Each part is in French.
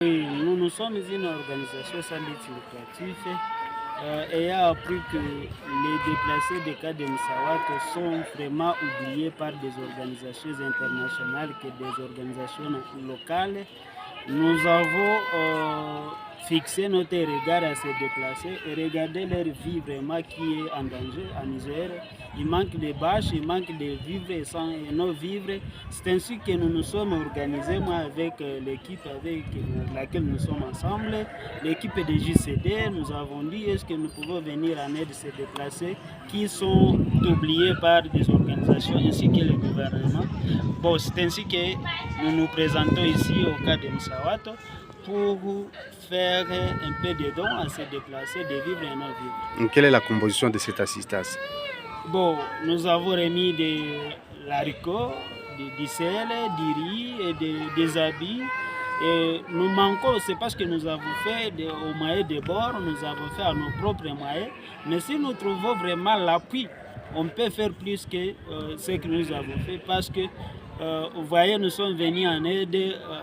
Oui, nous sommes une organisation sans but lucratif ayant appris que les déplacés des cas de Msawato sont vraiment oubliés par des organisations internationales que des organisations locales. Nous avons fixé notre regard à se déplacer et regarder leur vie vraiment qui est en danger en Niger. Il manque de bâches, il manque de vivres et non vivres. C'est ainsi que nous nous sommes organisés, moi avec l'équipe avec laquelle nous sommes ensemble, l'équipe de JCD, nous avons dit est-ce que nous pouvons venir en aide se déplacer qui sont oubliés par des organisations ainsi que le gouvernement. Bon, c'est ainsi que nous nous présentons ici au cas de Msawato pour faire un peu de dons à se déplacer, de vivre et non vivre. Quelle est la composition de cette assistance? Bon, nous avons remis de l'haricot, du sel, du riz et des habits. Et nous manquons, c'est parce que nous avons fait au moyen des bords, nous avons fait à nos propres moyens. Mais si nous trouvons vraiment l'appui, on peut faire plus que ce que nous avons fait parce que vous voyez, nous sommes venus en aide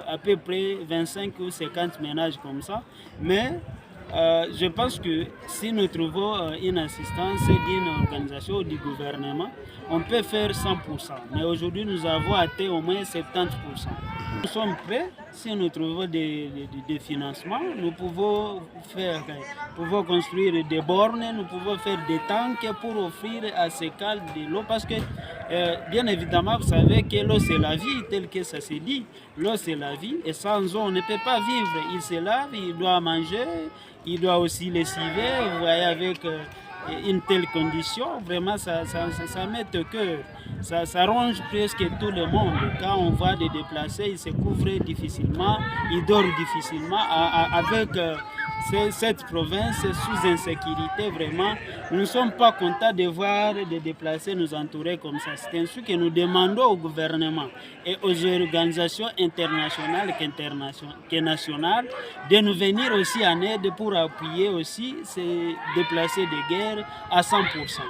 à peu près 25 ou 50 ménages comme ça. Mais je pense que si nous trouvons une assistance d'une organisation ou du gouvernement, on peut faire 100%. Mais aujourd'hui, nous avons atteint au moins 70%. Nous sommes prêts, si nous trouvons des financements, nous pouvons construire des bornes, nous pouvons faire des tanks pour offrir à ces cas de l'eau. Parce que, bien évidemment, vous savez que l'eau c'est la vie, tel que ça se dit. L'eau c'est la vie et sans eau on ne peut pas vivre. Il se lave, il doit manger, il doit aussi lessiver. Vous voyez, avec une telle condition, vraiment ça met au cœur. Ça ronge presque tout le monde. Quand on va des déplacés, ils se couvrent difficilement, ils dorment difficilement. Avec cette province sous insécurité, vraiment, nous ne sommes pas contents de voir des déplacés nous entourer comme ça. C'est ainsi que nous demandons au gouvernement et aux organisations internationales et nationales de nous venir aussi en aide pour appuyer aussi ces déplacés de guerre à 100%.